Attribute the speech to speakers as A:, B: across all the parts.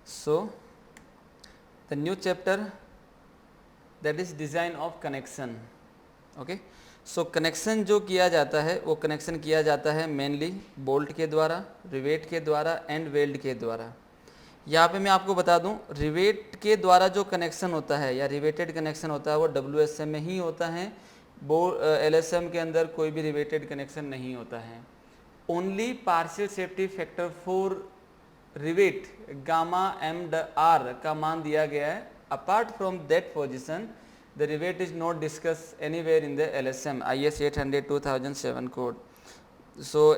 A: So the new chapter that is design of connection. Okay, so connection जो किया जाता है वो कनेक्शन किया जाता है मेनली बोल्ट के द्वारा, रिवेट के द्वारा एंड वेल्ड के द्वारा. यहाँ पे मैं आपको बता दूं, रिवेट के द्वारा जो कनेक्शन होता है या रिवेटेड कनेक्शन होता है वो WSM में ही होता है. वो LSM के अंदर कोई भी रिवेटेड कनेक्शन नहीं होता है. Only partial safety factor for rivet gamma M/R का मान दिया गया है. Apart from that position the rivet is not discuss anywhere in the LSM IS 800 2007 code. So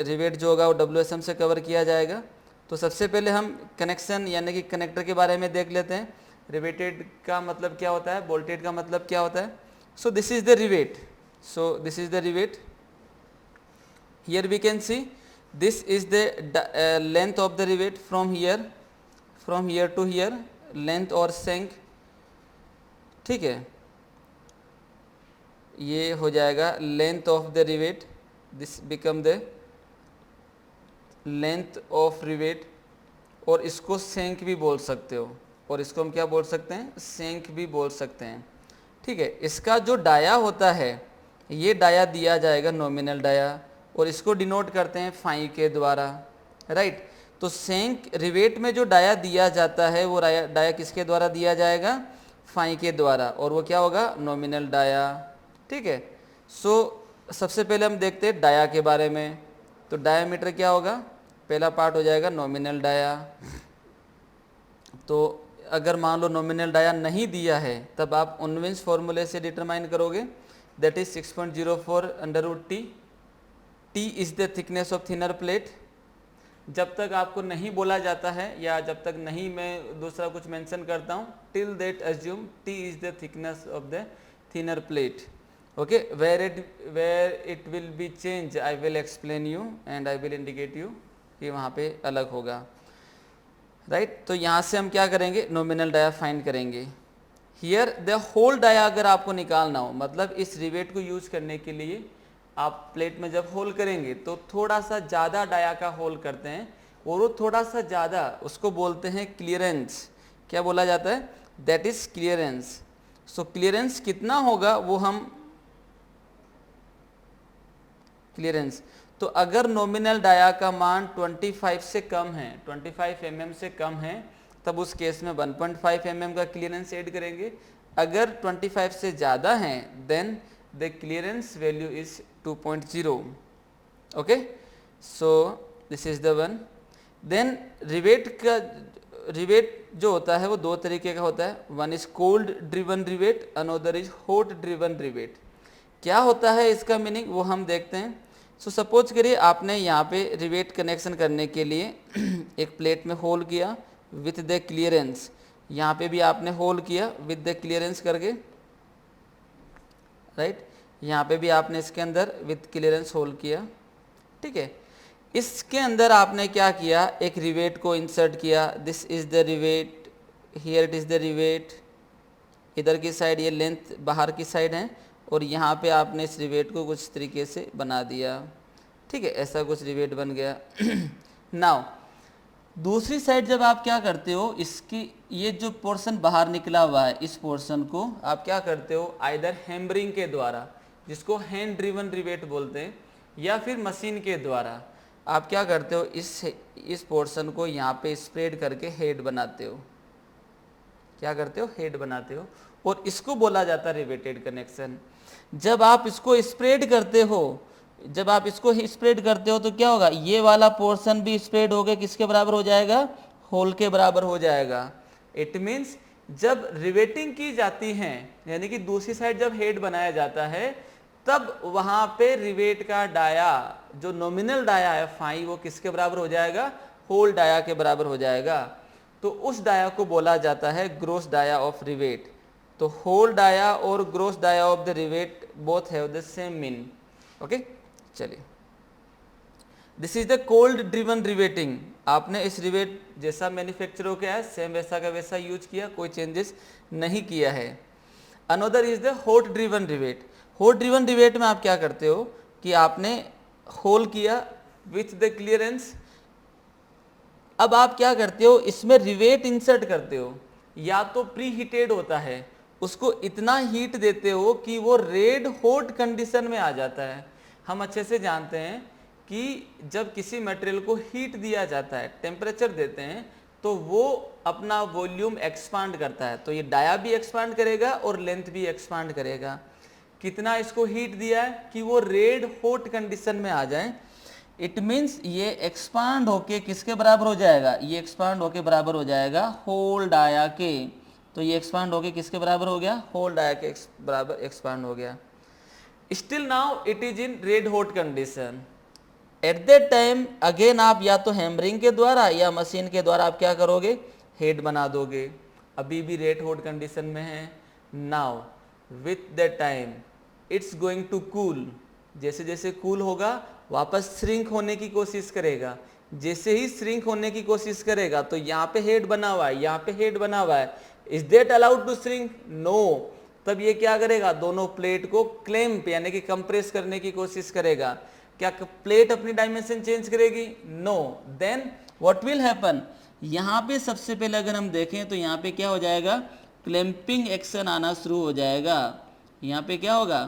A: rivet जो होगा वो WSM से कवर किया जाएगा. तो सबसे पहले हम कनेक्शन यानी कि कनेक्टर के बारे में देख लेते हैं. रिवेटेड का मतलब क्या होता है, बोल्टेड का मतलब क्या होता है. So this is the rivet. So this is the rivet. Here we can see this is the length of the rivet from here to here, length और सेंक. ठीक है, ये हो जाएगा length of the rivet. This become the length of rivet. और इसको सेंक भी बोल सकते हो, और इसको हम क्या बोल सकते हैं, सेंक भी बोल सकते हैं. ठीक है, इसका जो डाया होता है ये डाया दिया जाएगा नॉमिनल डाया, और इसको डिनोट करते हैं फाई के द्वारा. राइट, तो सेंक रिवेट में जो डाया दिया जाता है वो डाया किसके द्वारा दिया जाएगा, फाई के द्वारा, और वो क्या होगा, नॉमिनल डाया. ठीक है, सो सबसे पहले हम देखते हैं डाया के बारे में. तो डायामीटर क्या होगा, पहला पार्ट हो जाएगा नॉमिनल डाया. तो अगर मान लो नॉमिनल डाया नहीं दिया है तब आप उनविंस फॉर्मूले से डिटरमाइन करोगे. That is 6.04 √T. T is the thickness of thinner plate. जब तक आपको नहीं बोला जाता है या जब तक नहीं मैं दूसरा कुछ मेंशन करता हूँ, till that assume T is the thickness of the thinner plate. Okay, where it will be change I will explain you and I will indicate you कि वहाँ पे अलग होगा. राइट, तो यहाँ से हम क्या करेंगे, नॉमिनल डाया फाइंड करेंगे. हियर द होल डाया अगर आपको निकालना हो, मतलब इस रिवेट को यूज करने के लिए आप प्लेट में जब होल करेंगे तो थोड़ा सा ज़्यादा डाया का होल करते हैं, और वो थोड़ा सा ज़्यादा उसको बोलते हैं क्लियरेंस. क्या बोला जाता है, that is clearance. So clearance कितना होगा वो हम क्लियरेंस. तो अगर नॉमिनल डाया का मान 25 से कम है, 25 mm से कम है, तब उस केस में 1.5 mm का क्लियरेंस ऐड करेंगे. अगर 25 से ज़्यादा है then the clearance value is 2.0. Okay, so this is the one. Then rivet जो होता है वो दो तरीके का होता है. One is cold driven rivet, another is hot driven rivet. क्या होता है इसका मीनिंग वो हम देखते हैं. सो सपोज करिए आपने यहाँ पे रिवेट कनेक्शन करने के लिए एक प्लेट में होल किया विथ द क्लियरेंस. यहाँ पे भी आपने होल किया विथ द क्लियरेंस करके. राइट, यहाँ पे भी आपने इसके अंदर विथ क्लियरेंस होल किया. ठीक है, इसके अंदर आपने क्या किया, एक रिवेट को इंसर्ट किया. This is the rivet, here it is the rivet. इधर की साइड ये लेंथ बाहर की साइड है, और यहाँ पे आपने इस रिवेट को कुछ तरीके से बना दिया. ठीक है, ऐसा कुछ रिवेट बन गया. नाउ दूसरी साइड जब आप क्या करते हो, इसकी ये जो पोर्शन बाहर निकला हुआ है इस पोर्शन को आप क्या करते हो, आइदर हैमरिंग के द्वारा, जिसको हैंड ड्रिवन रिवेट बोलते हैं, या फिर मशीन के द्वारा आप क्या करते हो, इस पोर्शन को यहाँ पे स्प्रेड करके हेड बनाते हो. क्या करते हो, हेड बनाते हो, और इसको बोला जाता है रिवेटेड कनेक्शन. जब आप इसको स्प्रेड करते हो, जब आप इसको स्प्रेड करते हो तो क्या होगा, ये वाला पोर्शन भी स्प्रेड हो गया, किसके बराबर हो जाएगा, होल के बराबर हो जाएगा. इट मीन्स जब रिवेटिंग की जाती है, यानी कि दूसरी साइड जब हेड बनाया जाता है, तब वहां पे रिवेट का डाया जो नॉमिनल डाया है फाई, वो किसके बराबर हो जाएगा, होल डाया के बराबर हो जाएगा. तो उस डाया को बोला जाता है ग्रोस डाया ऑफ रिवेट. तो होल डाया और gross dia of the rivet both have the same mean. Okay, चलिए, this is the cold driven riveting. आपने इस रिवेट जैसा मैन्युफैक्चर हो गया है सेम वैसा का वैसा यूज किया, कोई चेंजेस नहीं किया है. Another is the hot driven rivet. Hot driven rivet में आप क्या करते हो कि आपने होल किया विथ द क्लियरेंस, अब आप क्या करते हो, इसमें रिवेट इंसर्ट करते हो, या तो प्री हीटेड होता है, उसको इतना हीट देते हो कि वो रेड हॉट कंडीशन में आ जाता है। हम अच्छे से जानते हैं कि जब किसी मटेरियल को हीट दिया जाता है, टेम्परेचर देते हैं, तो वो अपना वॉल्यूम एक्सपांड करता है। तो ये डाया भी एक्सपांड करेगा और लेंथ भी एक्सपांड करेगा। कितना इसको हीट दिया है कि वो रेड हॉट कंडीशन में आ जाए। इट मीन्स ये एक्सपांड होके किसके बराबर हो जाएगा, ये एक्सपांड होके बराबर हो जाएगा होल डाया के। तो ये एक्सपांड होके किसके बराबर हो गया, होल डाया के बराबर एक्सपांड हो गया। Still now it is in red hot condition. At that time again आप या तो हैमरिंग के द्वारा या मशीन के द्वारा आप क्या करोगे, हेड बना दोगे। अभी भी रेड हॉट कंडीशन में है। Now with the time it's going to cool, जैसे जैसे कूल होगा वापस श्रिंक होने की कोशिश करेगा। जैसे ही श्रिंक होने की कोशिश करेगा तो यहाँ पे हेड बना हुआ है, यहाँ पे हेड बना हुआ है, is that allowed to shrink, no. तब ये क्या करेगा, दोनों प्लेट को क्लैंप यानी कि कंप्रेस करने की कोशिश करेगा। क्या प्लेट अपनी डायमेंशन चेंज करेगी, no. Then what will happen, यहाँ पे सबसे पहले अगर हम देखें तो यहाँ पे क्या हो जाएगा, क्लैंपिंग एक्शन आना शुरू हो जाएगा। यहाँ पे क्या होगा,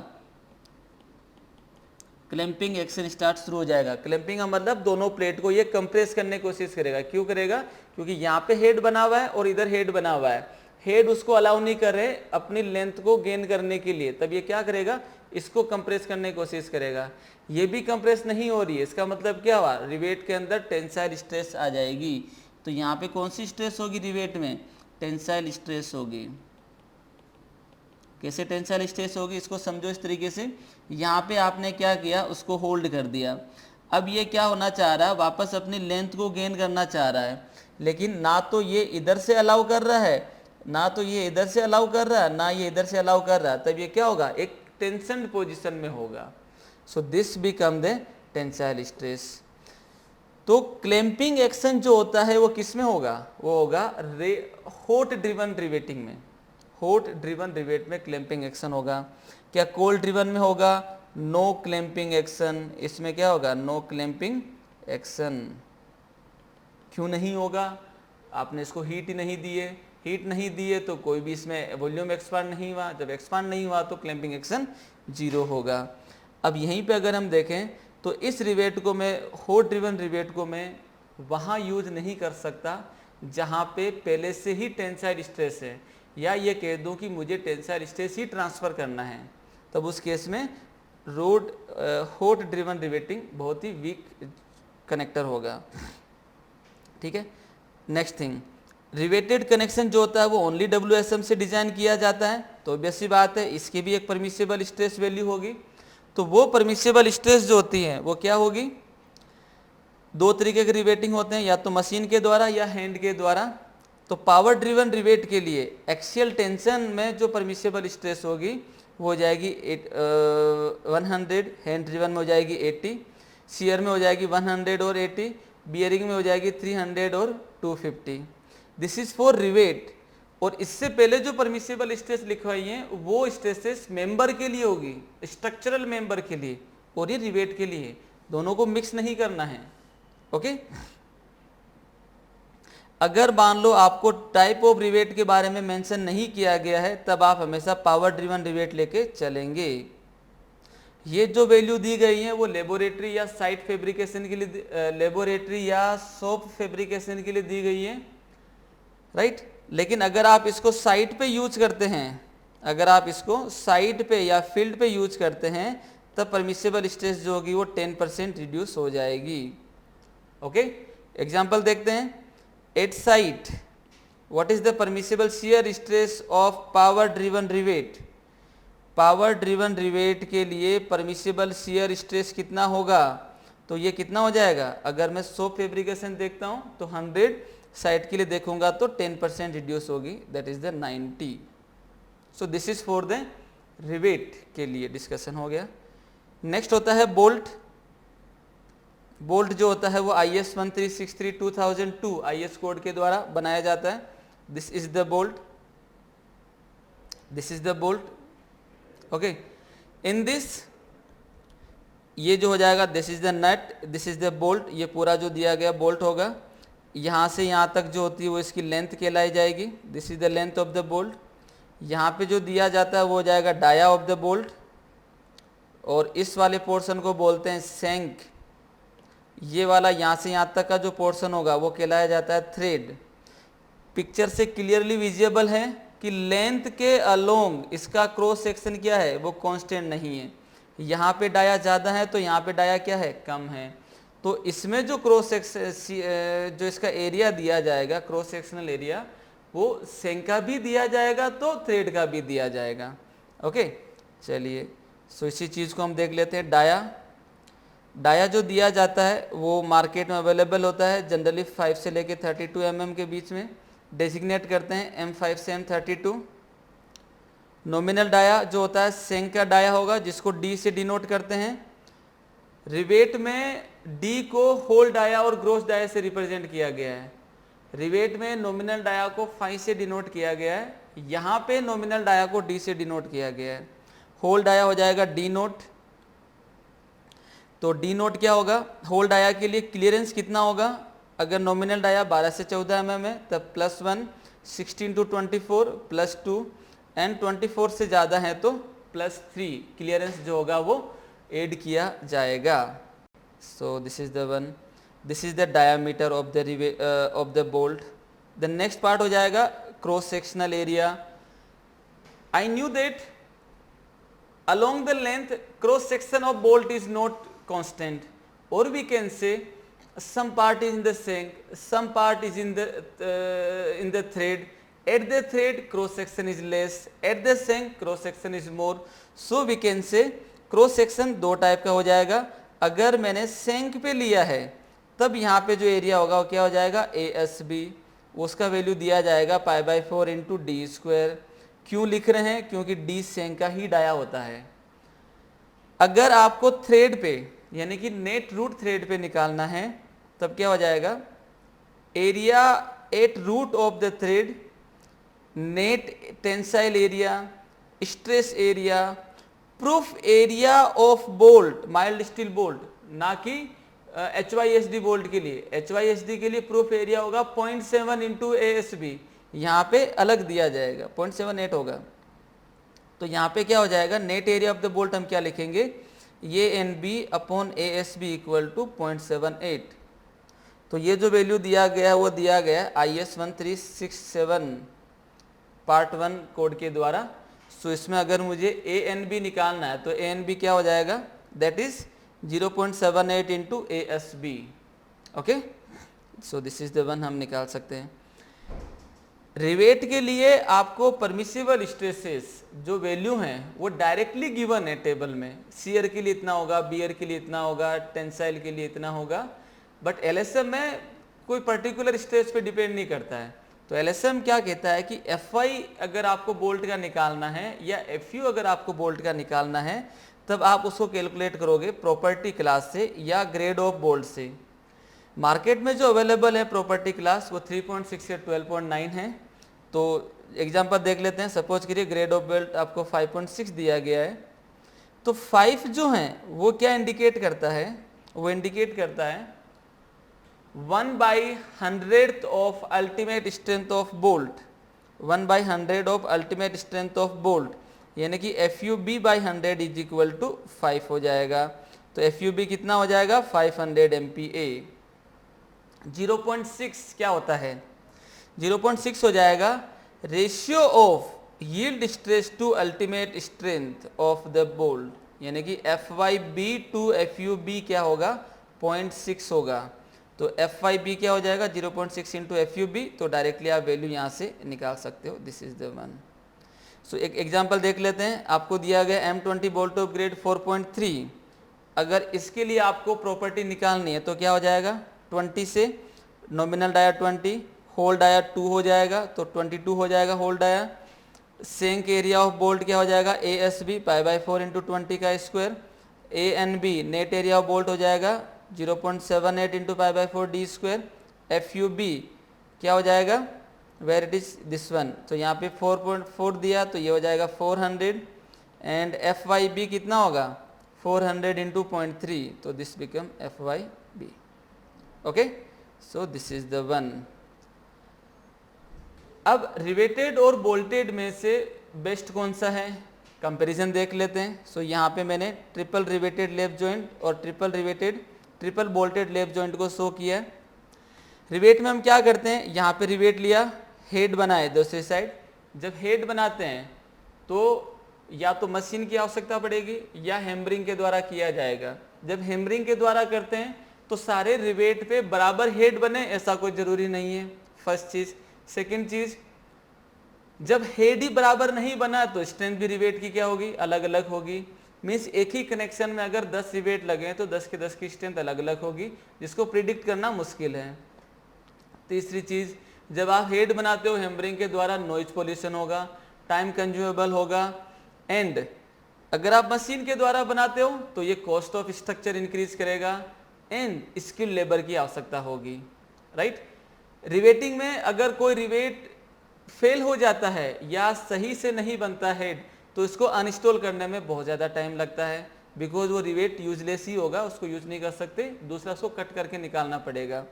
A: क्लैंपिंग एक्शन स्टार्ट शुरू हो जाएगा। क्लैंपिंग का मतलब दोनों प्लेट को ये कंप्रेस करने की कोशिश करेगा। क्यों करेगा, क्योंकि यहाँ पे हेड बना हुआ है और इधर हेड बना हुआ है। हेड उसको अलाउ नहीं कर रहे अपनी लेंथ को गेन करने के लिए, तब ये क्या करेगा, इसको कंप्रेस करने की कोशिश करेगा। ये भी कंप्रेस नहीं हो रही है, इसका मतलब क्या हुआ, रिवेट के अंदर टेंसाइल स्ट्रेस आ जाएगी। तो यहाँ पे कौन सी स्ट्रेस होगी रिवेट में, टेंसाइल स्ट्रेस होगी। कैसे टेंसाइल स्ट्रेस होगी, इसको समझो इस तरीके से। यहाँ पे आपने क्या किया, उसको होल्ड कर दिया। अब ये क्या होना चाह रहा है, वापस अपनी लेंथ को गेन करना चाह रहा है, लेकिन ना तो ये इधर से अलाउ कर रहा है, ना तो ये इधर से अलाउ कर रहा है, ना ये इधर से अलाउ कर रहा है। तब ये क्या होगा, एक टेंशन पोजिशन में होगा। So this become the tensile stress. तो क्लैंपिंग एक्शन जो होता है वो किस में होगा, वो होगा हॉट ड्रिवन रिवेटिंग में। हॉट ड्रिवन रिवेट में क्लैंपिंग एक्शन होगा। क्या कोल्ड ड्रिवन में होगा, नो क्लैंपिंग एक्शन। इसमें क्या होगा, नो क्लैंपिंग एक्शन। क्यों नहीं होगा, आपने इसको हीट ही नहीं दिए, हीट नहीं दिए तो कोई भी इसमें वॉल्यूम एक्सपांड नहीं हुआ। जब एक्सपांड नहीं हुआ तो क्लैंपिंग एक्शन जीरो होगा। अब यहीं पे अगर हम देखें तो इस रिवेट को मैं, हॉट ड्रिवन रिवेट को मैं वहाँ यूज नहीं कर सकता जहाँ पे पहले से ही टेंसाइल स्ट्रेस है, या ये कह दूं कि मुझे टेंसाइल स्ट्रेस ही ट्रांसफ़र करना है। तब उस केस में हॉट ड्रिवन रिवेटिंग बहुत ही वीक कनेक्टर होगा। ठीक है, नेक्स्ट थिंग, रिवेटेड कनेक्शन जो होता है वो ओनली WSM से डिजाइन किया जाता है। तो ऑब्वियस सी बात है, इसकी भी एक परमिसेबल स्ट्रेस वैल्यू होगी। तो वो परमिसेबल स्ट्रेस जो होती है वो क्या होगी, दो तरीके के रिवेटिंग होते हैं, या तो मशीन के द्वारा या हैंड के द्वारा। तो पावर ड्रिवन रिवेट के लिए एक्सियल टेंशन में जो परमिसेबल स्ट्रेस होगी वो हो जाएगी 100, हैंड ड्रिवन में हो जाएगी 80, शियर में हो जाएगी 100 और 80, बियरिंग में हो जाएगी 300 और 250। This is for rivet. और इससे पहले जो परमिसेबल स्ट्रेस लिखवाई है वो स्ट्रेसेस मेंबर के लिए होगी, स्ट्रक्चरल मेंबर के लिए, और ये रिवेट के लिए। दोनों को मिक्स नहीं करना है। ओके, अगर मान लो आपको टाइप ऑफ रिवेट के बारे में मेंशन नहीं किया गया है तब आप हमेशा पावर ड्रिवन रिवेट लेके चलेंगे। ये जो वैल्यू दी गई है वो लेबोरेटरी या साइट फैब्रिकेशन के लिए, लेबोरेटरी या शॉप फैब्रिकेशन के लिए दी गई है, राइट। लेकिन अगर आप इसको साइट पे यूज करते हैं, अगर आप इसको साइट पे या फील्ड पे यूज करते हैं तब परमिसेबल स्ट्रेस जो होगी वो 10% रिड्यूस हो जाएगी। ओके, एग्जाम्पल देखते हैं। At site what is the permissible shear stress of power driven rivet. Power driven rivet के लिए परमिसेबल शियर स्ट्रेस कितना होगा, तो ये कितना हो जाएगा, अगर मैं शॉप फैब्रिकेशन देखता हूँ तो 100, साइट के लिए देखूंगा तो 10% रिड्यूस होगी, that is the 90। So this is for the rivet के लिए डिस्कशन हो गया। नेक्स्ट होता है बोल्ट। बोल्ट जो होता है वो IS 1363/2002 IS कोड के द्वारा बनाया जाता है। This is the bolt, this is the bolt. Okay, in this ये जो हो जाएगा this is the nut, this is the bolt, ये पूरा जो दिया गया बोल्ट होगा। यहाँ से यहाँ तक जो होती है वो इसकी लेंथ कहलाई जाएगी, this is the length of the bolt. यहाँ पे जो दिया जाता है वो हो जाएगा डाया ऑफ द बोल्ट, और इस वाले पोर्शन को बोलते हैं सेंक। ये वाला यहाँ से यहाँ तक का जो पोर्शन होगा वो कहलाया जाता है थ्रेड। पिक्चर से क्लियरली विजिबल है कि लेंथ के अलोंग इसका क्रॉस सेक्शन क्या है, वो कांस्टेंट नहीं है। यहाँ पे डाया ज़्यादा है तो यहाँ पे डाया क्या है, कम है। तो इसमें जो क्रॉस सेक्शन जो इसका एरिया दिया जाएगा, क्रॉस सेक्शनल एरिया, वो सेंक का भी दिया जाएगा तो थ्रेड का भी दिया जाएगा। ओके, चलिए सो इसी चीज़ को हम देख लेते हैं। डाया जो दिया जाता है वो मार्केट में अवेलेबल होता है, जनरली 5 से लेके 32 mm के बीच में डेजिग्नेट करते हैं, M5 से M32। नॉमिनल डाया जो होता है सेंक का डाया होगा, जिसको D से डिनोट करते हैं। रिवेट में D को होल डाया और ग्रोस डाया से रिप्रेजेंट किया गया है। रिवेट में नॉमिनल डाया को 5 से डिनोट किया गया है, यहाँ पे नॉमिनल डाया को D से डिनोट किया गया है। होल डाया हो जाएगा D नोट। तो D नोट क्या होगा, होल डाया के लिए क्लियरेंस कितना होगा, अगर नॉमिनल डाया 12 से 14 mm है तब +1, 16 to 24 +2 एंड 24 से ज़्यादा है तो +3 क्लियरेंस जो होगा वो ऐड किया जाएगा। सो this is the one, this is the diameter of the bolt. The next part हो जाएगा cross sectional area. I knew that along the length cross section of bolt is not constant, or we can say some part is in the shank, some part is in the thread. At the thread cross section is less, at the shank cross section is more. So we can say cross section दो type का हो जाएगा। अगर मैंने shank पे लिया है तब यहाँ पे जो एरिया होगा वो क्या हो जाएगा, ASB, उसका वैल्यू दिया जाएगा π/4 इंटू D²। क्यों लिख रहे हैं, क्योंकि D सेंक का ही डाया होता है। अगर आपको थ्रेड पे यानी कि नेट रूट थ्रेड पे निकालना है तब क्या हो जाएगा, area at root of the thread, net tensile area, stress area, proof area of bolt, mild steel bolt, ना कि HYSD बोल्ट के लिए। HYSD के लिए प्रूफ एरिया होगा 0.7 इंटू ASB, यहाँ पे अलग दिया जाएगा 0.78 होगा। तो यहाँ पे क्या हो जाएगा, net area of the bolt हम क्या लिखेंगे, ANB upon ASB equal to 0.78। तो ये जो वैल्यू दिया गया है वो दिया गया है IS 1367 पार्ट 1 कोड के द्वारा। सो इसमें अगर मुझे ANB निकालना है तो ANB क्या हो जाएगा, that is 0.78 into ASB। Okay, so this is the one हम निकाल सकते हैं। रिवेट के लिए आपको परमिसिबल स्ट्रेसेस जो वैल्यू हैं वो डायरेक्टली गिवन है टेबल में। शियर के लिए इतना होगा, बियर के लिए इतना होगा, टेंसाइल के लिए इतना होगा, बट LSM में कोई पर्टिकुलर स्ट्रेस पे डिपेंड नहीं करता है। तो LSM क्या कहता है कि FI अगर आपको बोल्ट का निकालना है या FU अगर आपको बोल्ट का निकालना है तब आप उसको कैलकुलेट करोगे प्रॉपर्टी क्लास से या ग्रेड ऑफ बोल्ट से। मार्केट में जो अवेलेबल है प्रॉपर्टी क्लास वो 3.6 या 12.9 है। तो एग्जांपल देख लेते हैं, सपोज करिए ग्रेड ऑफ बोल्ट आपको 5.6 दिया गया है, तो 5 जो है वो क्या इंडिकेट करता है, वो इंडिकेट करता है 1/100th of ultimate strength of bolt, 1/100 of ultimate strength of bolt, यानी कि FUB/100 इज इक्वल टू 5 हो जाएगा। तो FUB कितना हो जाएगा, 500 MPa। 0.6 क्या होता है, 0.6 हो जाएगा ratio of yield stress to ultimate strength of the bolt, यानी कि FYB टू FUB क्या होगा, 0.6 होगा। तो FYB क्या हो जाएगा, 0.6 इंटू FUB। तो डायरेक्टली आप वैल्यू यहाँ से निकाल सकते हो, दिस इज द वन। सो एक एग्जांपल देख लेते हैं। आपको दिया गया M20 बोल्ट ऑफ ग्रेड 4.3, अगर इसके लिए आपको प्रॉपर्टी निकालनी है तो क्या हो जाएगा, 20 से नॉमिनल डाया 20, होल डाया 2 हो जाएगा तो 22 हो जाएगा होल डाया। सेंक एरिया ऑफ बोल्ट क्या हो जाएगा, ASB π/4 इंटू 20 का square. ANB net area of bolt हो जाएगा 0.78 इंटू π/4 D²। FUB क्या हो जाएगा, where it is this one, तो यहाँ पे 4.4 दिया तो ये हो जाएगा 400, एंड FYB कितना होगा, 400 इंटू 0.3, तो this become FYB। Okay, so this is the one. अब रिवेटेड और बोल्टेड में से बेस्ट कौन सा है, कंपैरिजन देख लेते हैं। सो यहाँ पे मैंने ट्रिपल रिवेटेड लेप जॉइंट और ट्रिपल बोल्टेड लेप जॉइंट को शो किया। रिवेट में हम क्या करते हैं, यहाँ पे रिवेट लिया, हेड बनाए दूसरी साइड। जब हेड बनाते हैं तो या तो मशीन की आवश्यकता पड़ेगी या हैमरिंग के द्वारा किया जाएगा। जब हैमरिंग के द्वारा करते हैं तो सारे रिवेट पे बराबर हेड बने ऐसा कोई जरूरी नहीं है, फर्स्ट चीज। सेकंड चीज, जब हेड ही बराबर नहीं बना तो स्ट्रेंथ भी रिवेट की क्या होगी, अलग अलग होगी। मीन्स एक ही कनेक्शन में अगर 10 रिवेट लगे तो 10 के 10 की स्ट्रेंथ अलग अलग होगी, जिसको प्रिडिक्ट करना मुश्किल है। तीसरी चीज, जब आप हेड बनाते हो हैमरिंग के द्वारा नॉइज पोल्यूशन होगा, टाइम कंज्यूमेबल होगा, एंड अगर आप मशीन के द्वारा बनाते हो तो ये कॉस्ट ऑफ स्ट्रक्चर इंक्रीज करेगा एंड स्किल लेबर की आवश्यकता होगी, राइट। रिवेटिंग में अगर कोई रिवेट फेल हो जाता है या सही से नहीं बनता हेड तो इसको अनइंस्टॉल करने में बहुत ज़्यादा टाइम लगता है, बिकॉज वो रिवेट यूजलेस ही होगा, उसको यूज नहीं कर सकते, दूसरा उसको कट करके निकालना पड़ेगा,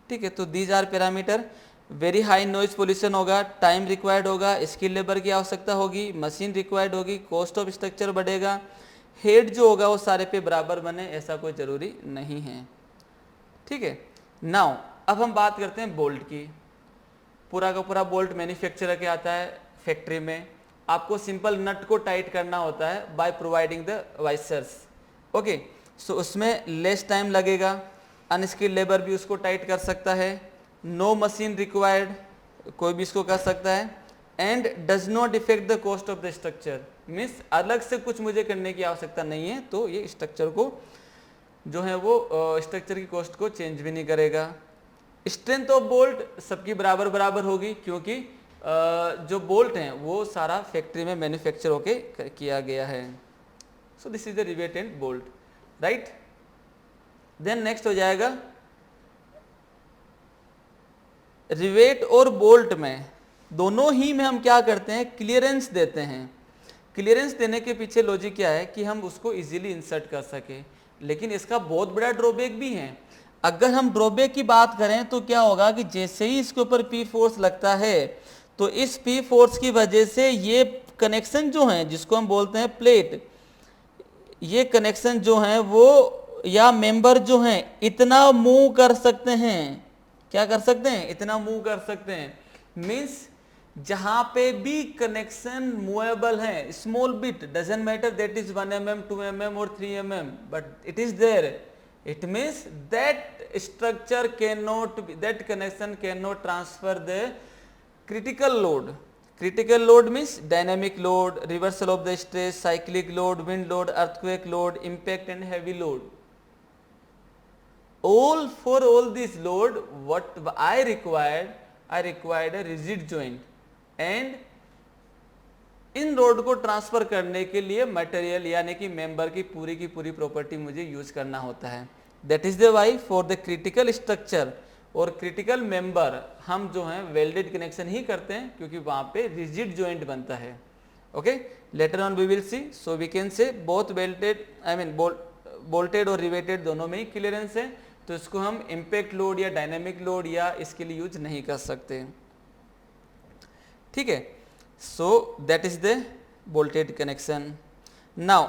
A: ठीक है। तो these are parameter, very high noise pollution होगा, टाइम रिक्वायर्ड होगा, स्किल लेबर की आवश्यकता होगी, मशीन रिक्वायर्ड होगी, कॉस्ट ऑफ स्ट्रक्चर बढ़ेगा, हेड जो होगा वो सारे पे बराबर बने ऐसा कोई ज़रूरी नहीं है, ठीक है। नाउ अब हम बात करते हैं बोल्ट की। पूरा का पूरा बोल्ट मैन्युफैक्चरर के आता है फैक्ट्री में, आपको सिंपल नट को टाइट करना होता है बाय प्रोवाइडिंग द वाइसर्स, ओके। सो उसमें लेस टाइम लगेगा, अनस्किल्ड लेबर भी उसको टाइट कर सकता है, नो मशीन रिक्वायर्ड, कोई भी इसको कर सकता है, and does not effect the cost of the structure. Means अलग से कुछ मुझे करने की आवश्यकता नहीं है, तो ये स्ट्रक्चर को जो है वो स्ट्रक्चर की कॉस्ट को चेंज भी नहीं करेगा। स्ट्रेंथ ऑफ बोल्ट सबकी बराबर बराबर होगी, क्योंकि जो बोल्ट हैं वो सारा फैक्ट्री में मैन्युफैक्चर होके किया गया है। So this is the rivet and bolt, right. Then next हो जाएगा रिवेट और बोल्ट में दोनों ही में हम क्या करते हैं, क्लियरेंस देते हैं। क्लियरेंस देने के पीछे लॉजिक क्या है कि हम उसको इजीली इंसर्ट कर सके, लेकिन इसका बहुत बड़ा ड्रॉबैक भी है। अगर हम ड्रॉबैक की बात करें तो क्या होगा कि जैसे ही इसके ऊपर पी फोर्स लगता है तो इस पी फोर्स की वजह से ये कनेक्शन जो है जिसको हम बोलते हैं प्लेट, ये कनेक्शन जो है वो या मेंबर जो है इतना मूव कर सकते हैं, क्या कर सकते हैं, इतना मूव कर सकते हैं। मीन्स जहां पे भी कनेक्शन मूवेबल है, small bit, doesn't matter that is 1 mm 2 mm और 3 mm, but it is there, it means that structure can not, that connection can not transfer the critical load. Critical load means dynamic load, reversal of the stress, cyclic load, wind load, earthquake load, impact and heavy load. All for all this load, what I required a rigid joint, and in load को transfer करने के लिए material यानी कि member की पूरी property मुझे use करना होता है। That is the why for the critical structure और क्रिटिकल मेंबर हम जो है वेल्डेड कनेक्शन ही करते हैं, क्योंकि वहां पे रिजिड जॉइंट बनता है, okay. Later on we will see, so we can say both welded, I mean bolted और रिवेटेड दोनों में ही क्लियरेंस है, तो इसको हम इम्पैक्ट लोड या डायनेमिक लोड या इसके लिए यूज नहीं कर सकते, ठीक है। So that is the bolted connection. Now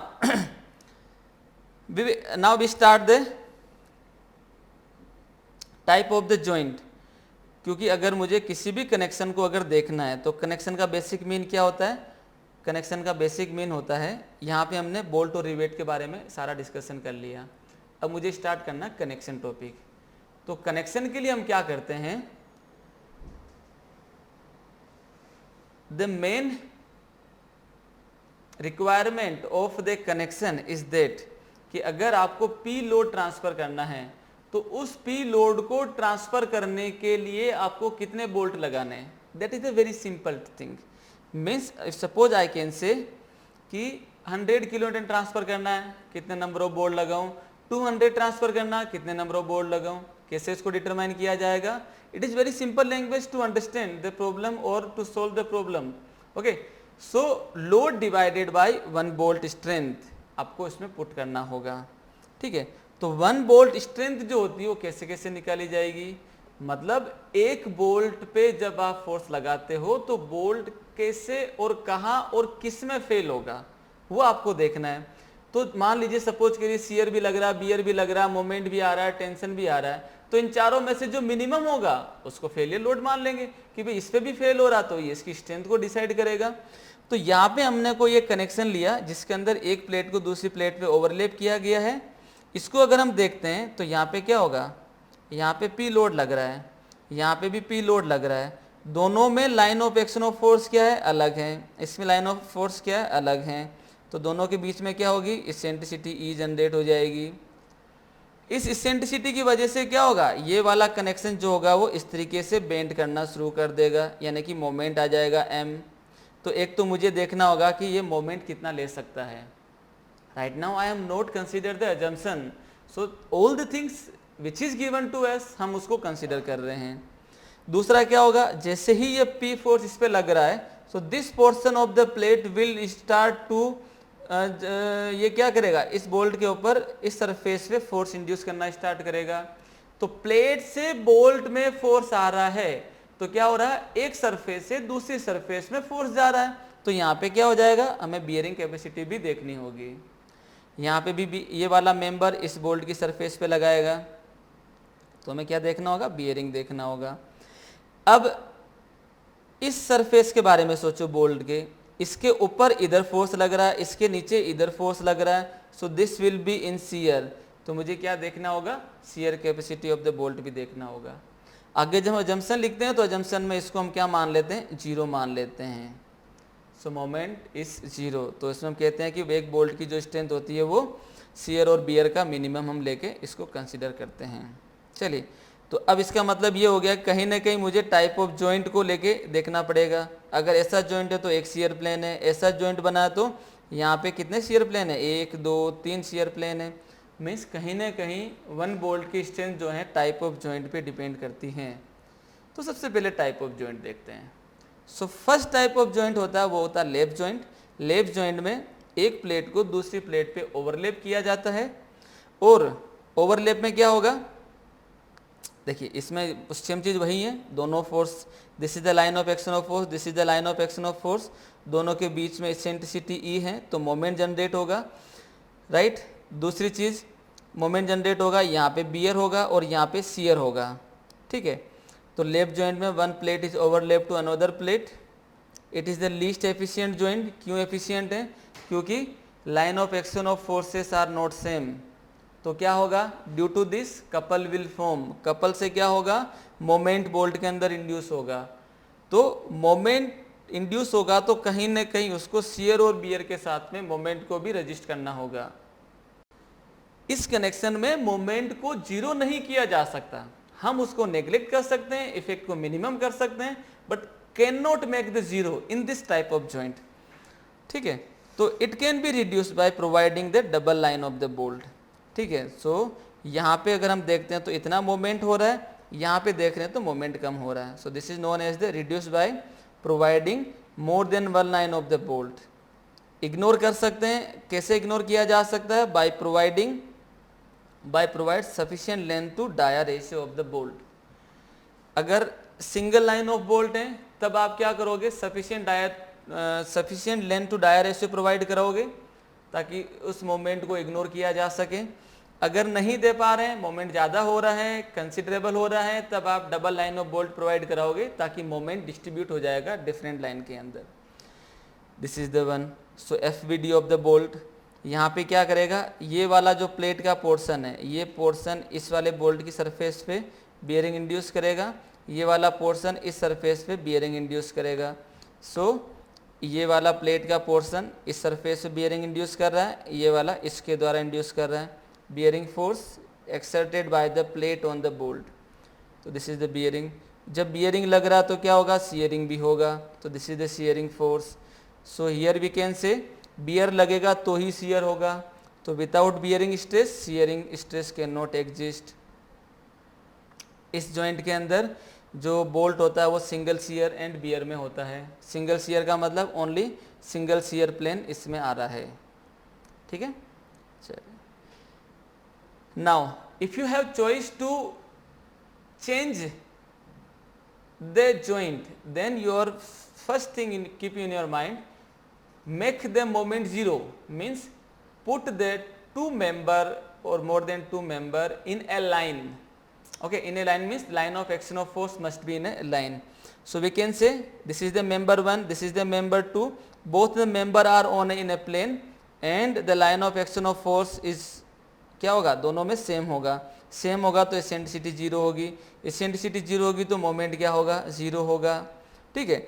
A: we start the type of the joint, क्योंकि अगर मुझे किसी भी कनेक्शन को अगर देखना है तो कनेक्शन का बेसिक मीन क्या होता है, कनेक्शन का बेसिक मीन होता है, यहाँ पे हमने बोल्ट और रिवेट के बारे में सारा डिस्कशन कर लिया। अब मुझे स्टार्ट करना कनेक्शन टॉपिक। तो कनेक्शन के लिए हम क्या करते हैं, the main requirement of the connection is that कि अगर आपको पी लोड ट्रांसफर करना है तो उस पी लोड को ट्रांसफर करने के लिए आपको कितने बोल्ट लगाने हैं। That is a very simple thing. Means suppose I can say कि 100 किलोमीटर ट्रांसफर करना है, कितने नंबर ऑफ बोल्ट लगाऊं, 200 ट्रांसफर करना, कितने नंबर ऑफ बोल्ट लगाऊं, कैसे इसको डिटरमाइन किया जाएगा। It is very simple language to understand the problem और to solve the problem, okay. So load divided by 1 bolt strength आपको इसमें पुट करना होगा, ठीक है। तो 1 बोल्ट स्ट्रेंथ जो होती है वो कैसे कैसे निकाली जाएगी, मतलब एक बोल्ट पे जब आप फोर्स लगाते हो तो बोल्ट कैसे और कहां और किस में फेल होगा वो आपको देखना है। तो मान लीजिए सपोज करिए शियर भी लग रहा है, बियर भी लग रहा है, मोमेंट भी आ रहा है, टेंशन भी आ रहा है, तो इन चारों में से जो मिनिमम होगा उसको फेलियर लोड मान लेंगे कि भाई इस पे भी फेल हो रहा तो ये इसकी स्ट्रेंथ को डिसाइड करेगा। तो यहाँ पे हमने कोई एक कनेक्शन लिया जिसके अंदर एक प्लेट को दूसरी प्लेट पे ओवरलैप किया गया है। इसको अगर हम देखते हैं तो यहाँ पे क्या होगा, यहाँ पे पी लोड लग रहा है, यहाँ पे भी पी लोड लग रहा है, दोनों में line of action of force क्या है, अलग है, इसमें लाइन ऑफ फोर्स क्या है, अलग है। तो दोनों के बीच में क्या होगी, इसेंट्रिसिटी ई जनरेट हो जाएगी। इस इसेंट्रिसिटी की वजह से क्या होगा, ये वाला कनेक्शन जो होगा वो इस तरीके से बेंड करना शुरू कर देगा, यानी कि मोमेंट आ जाएगा m। तो एक तो मुझे देखना होगा कि ये मोमेंट कितना ले सकता है। Right now I am not consider the assumption, so all the things which is given to us हम उसको कंसिडर कर रहे हैं। दूसरा क्या होगा, जैसे ही ये P फोर्स इस पे लग रहा है, so this portion of the plate will start to ये क्या करेगा, इस बोल्ट के ऊपर इस सरफेस पे फोर्स इंड्यूस करना स्टार्ट करेगा। तो प्लेट से बोल्ट में फोर्स आ रहा है तो क्या हो रहा है, एक सरफेस से दूसरी सरफेस में फोर्स जा रहा है। तो यहाँ पे क्या हो जाएगा, हमें बियरिंग कैपेसिटी भी देखनी होगी। यहाँ पे भी ये वाला मेंबर इस बोल्ट की सरफेस पे लगाएगा तो हमें क्या देखना होगा, बियरिंग देखना होगा। अब इस सरफेस के बारे में सोचो बोल्ट के, इसके ऊपर इधर फोर्स लग रहा है, इसके नीचे इधर फोर्स लग रहा है, so this will be in shear. तो मुझे क्या देखना होगा, shear capacity of the bolt भी देखना होगा। आगे जब हम अजम्पशन लिखते हैं तो अजम्पशन में इसको हम क्या मान लेते हैं, जीरो मान लेते हैं। सो मोमेंट इज जीरो। तो इसमें हम कहते हैं कि एक बोल्ट की जो स्ट्रेंथ होती है वो शियर और बियर का मिनिमम हम लेके इसको कंसिडर करते हैं। चलिए, तो अब इसका मतलब ये हो गया कहीं ना कहीं मुझे टाइप ऑफ जॉइंट को लेके देखना पड़ेगा। अगर ऐसा जॉइंट है तो एक शियर प्लेन है, ऐसा जॉइंट बना है तो यहाँ पे कितने शियर प्लेन है, 1 2 3 शियर प्लेन है। मीन्स कहीं ना कहीं वन बोल्ट की स्ट्रेंथ जो है टाइप ऑफ जॉइंट पे डिपेंड करती हैं। तो सबसे पहले टाइप ऑफ जॉइंट देखते हैं। So first type of joint होता है वो होता है लेप जॉइंट। लेप जॉइंट में एक प्लेट को दूसरी प्लेट पे ओवरलैप किया जाता है और ओवरलैप में क्या होगा, देखिए इसमें सेम चीज़ वही है, दोनों force, this is the line of action of force, this is the line of action of force, दोनों के बीच में इसेंट्रिसिटी ई है तो मोमेंट जनरेट होगा। राइट, दूसरी चीज़ मोमेंट जनरेट होगा, यहाँ पे बियर होगा और यहाँ पे शियर होगा। ठीक है, तो लेप जॉइंट में one plate is overlap to another plate, it is the least efficient joint. क्यों एफिशिएंट है, क्योंकि line of action of forces are not same. तो क्या होगा, due to this couple will form, couple से क्या होगा, मोमेंट बोल्ट के अंदर इंड्यूस होगा। तो मोमेंट इंड्यूस होगा तो कहीं ना कहीं उसको शियर और बियर के साथ में मोमेंट को भी रजिस्ट करना होगा। इस कनेक्शन में मोमेंट को जीरो नहीं किया जा सकता, हम उसको नेग्लेक्ट कर सकते हैं, इफेक्ट को मिनिमम कर सकते हैं, but can not make the zero in this type of joint. ठीक है, तो it can be reduced by providing the double line of the bolt. ठीक है, सो यहाँ पे अगर हम देखते हैं तो इतना मोमेंट हो रहा है, यहाँ पे देख रहे हैं तो मोमेंट कम हो रहा है। So this is known as the reduce by providing more than one line of the bolt. Ignore कर सकते हैं, कैसे इग्नोर किया जा सकता है, by provide sufficient length to dia ratio of the bolt. अगर सिंगल लाइन ऑफ बोल्ट है तब आप क्या करोगे, sufficient length to dia ratio provide करोगे ताकि उस मोमेंट को इग्नोर किया जा सके। अगर नहीं दे पा रहे हैं, मोमेंट ज़्यादा हो रहा है, कंसिडरेबल हो रहा है, तब आप double line of bolt provide कराओगे ताकि मोमेंट डिस्ट्रीब्यूट हो जाएगा डिफरेंट लाइन के अंदर। This is the one. So F B D of the bolt, यहाँ पे क्या करेगा, ये वाला जो प्लेट का पोर्शन है, ये पोर्शन इस वाले बोल्ट की सरफेस पे बियरिंग इंड्यूस करेगा, ये वाला पोर्शन इस सरफेस पे बियरिंग इंड्यूस करेगा। सो ये वाला प्लेट का पोर्शन इस सरफेस पे बियरिंग इंड्यूस कर रहा है, ये वाला इसके द्वारा इंड्यूस कर रहा है। Bearing force exerted by the plate on the bolt, तो दिस इज द बियरिंग। जब बियरिंग लग रहा तो क्या होगा, शियरिंग भी होगा, तो this is the shearing force. So here we can say bear लगेगा तो ही शियर होगा, तो without bearing stress shearing stress can not exist. इस जॉइंट के अंदर जो बोल्ट होता है वो सिंगल शियर एंड बियर में होता है। सिंगल शियर का मतलब ओनली सिंगल शियर प्लेन इसमें आ रहा है। ठीक है, चलिए now if you have choice to change the joint, then your first thing keep in your mind, make the moment 0, means put the two member or more than two member in a line. Okay, in a line means line of action of force must be in a line. So we can say this is the member 1, this is the member 2, both the member are on in a plane and the line of action of force is क्या होगा, दोनों में same होगा. Same होगा तो eccentricity 0 होगी, eccentricity 0 होगी तो मोमेंट क्या होगा, 0 होगा. ठीक है.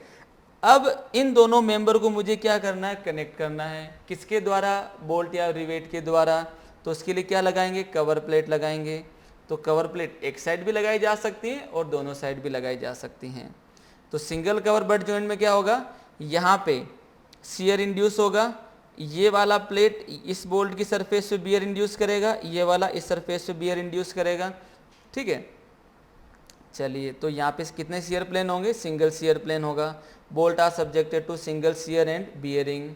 A: अब इन दोनों मेंबर को मुझे क्या करना है, कनेक्ट करना है. किसके द्वारा, बोल्ट या रिवेट के द्वारा. तो उसके लिए क्या लगाएंगे, कवर प्लेट लगाएंगे. तो कवर प्लेट एक साइड भी लगाई जा सकती है और दोनों साइड भी लगाई जा सकती हैं. तो सिंगल कवर बट जॉइंट में क्या होगा, यहाँ पे शियर इंड्यूस होगा, ये वाला प्लेट इस बोल्ट की सरफेस पे बियर इंड्यूस करेगा, ये वाला इस सरफेस पे बियर इंड्यूस करेगा. ठीक है. चलिए, तो यहाँ पे कितने शियर प्लेन होंगे, सिंगल शियर प्लेन होगा. Bolt are subjected to single shear and bearing.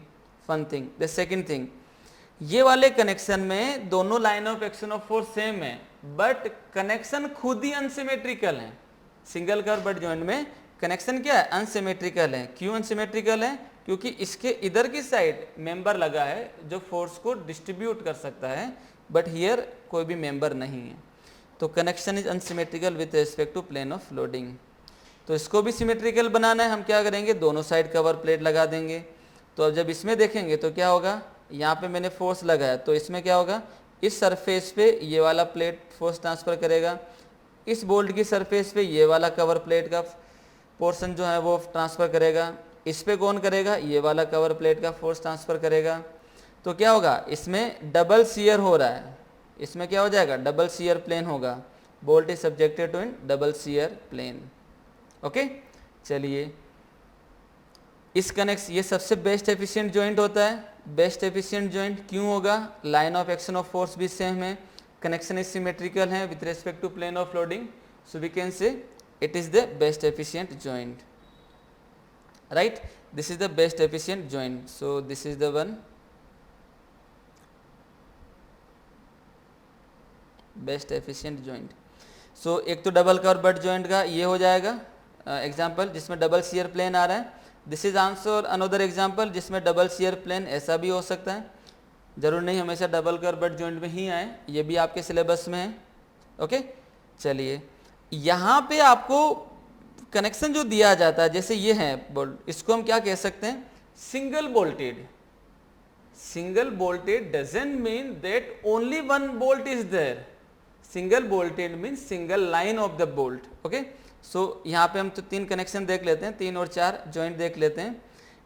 A: Fun thing. The second thing, ये वाले कनेक्शन में दोनों line of action of force same है बट कनेक्शन खुद ही अनसिमेट्रिकल है. सिंगल कवर बट जॉइंट में कनेक्शन क्या है, अनसिमेट्रिकल है. क्यों अनसिमेट्रिकल है, क्योंकि इसके इधर की साइड मेंबर लगा है जो फोर्स को डिस्ट्रीब्यूट कर सकता है, बट हियर कोई भी मेंबर नहीं है. तो connection is unsymmetrical with respect to plane of loading. तो इसको भी सिमेट्रिकल बनाना है, हम क्या करेंगे, दोनों साइड कवर प्लेट लगा देंगे. तो अब जब इसमें देखेंगे तो क्या होगा, यहाँ पे मैंने फोर्स लगाया तो इसमें क्या होगा, इस सरफेस पे ये वाला प्लेट फोर्स ट्रांसफर करेगा, इस बोल्ट की सरफेस पे ये वाला कवर प्लेट का पोर्शन जो है वो ट्रांसफर करेगा. इस पे कौन करेगा, ये वाला कवर प्लेट का फोर्स ट्रांसफर करेगा. तो क्या होगा, इसमें डबल शियर हो रहा है. इसमें क्या हो जाएगा, डबल शियर प्लेन होगा. Bolt is subjected to in double shear plane. Okay. चलिए, इस कनेक्शन, ये सबसे बेस्ट एफिशिएंट जॉइंट होता है. बेस्ट एफिशिएंट जॉइंट क्यों होगा, line of action of force भी सेम है, कनेक्शन इज सिमेट्रिकल है with respect to plane of loading. So we can say it is the best efficient joint, right? This is the best efficient joint. So this is the one best efficient joint. So एक तो double cover butt joint का ये हो जाएगा example जिसमें double shear plane आ रहा है. This is also another example जिसमें डबल शियर प्लेन ऐसा भी हो सकता है. जरूर नहीं हमेशा डबल कवर बट जॉइंट में ही आए, ये भी आपके सिलेबस में है. ओके. चलिए, यहाँ पे आपको कनेक्शन जो दिया जाता है, जैसे ये है बोल्ट, इसको हम क्या कह सकते हैं, single bolted. Single bolted doesn't mean that only one bolt is there. Single bolted mean single line of the bolt. Okay. So यहाँ पे हम तो 3 कनेक्शन देख लेते हैं, 3 और 4 जॉइंट देख लेते हैं.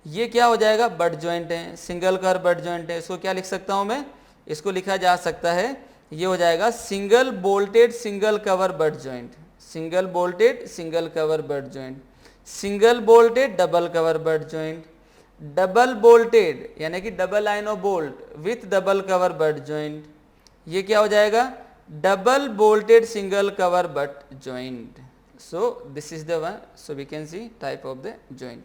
A: ये क्या हो जाएगा, बट जॉइंट है, सिंगल कवर बट जॉइंट है. इसको क्या लिख सकता हूँ मैं, इसको लिखा जा सकता है, ये हो जाएगा single bolted single cover butt joint. Single bolted single cover butt joint, single bolted double cover butt joint, double bolted यानी कि double line of bolt with double cover butt joint. ये क्या हो जाएगा, double bolted single cover butt joint. So this is the one. So we can see type of the joint.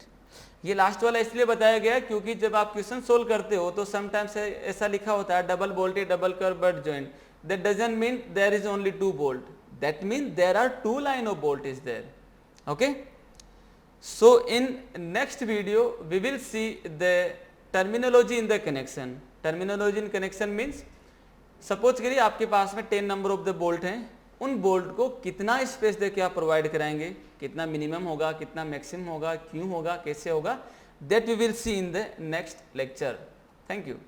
A: ये last वाला इसलिए बताया गया क्योंकि जब आप क्वेश्चन सोल्व करते हो तो समटाइम्स ऐसा लिखा होता है double bolted double cover butt joint. That doesn't mean there is only 2 bolt. That means there are 2 line of bolt is there. Okay. So in next video we will see the terminology in the connection. Terminology in connection means suppose करिए आपके पास में 10 number of the bolt हैं, उन bolt को कितना space देके आप provide कराएंगे, कितना मिनिमम होगा, कितना मैक्सिमम होगा, क्यों होगा, कैसे होगा, that we will see in the next lecture. Thank you.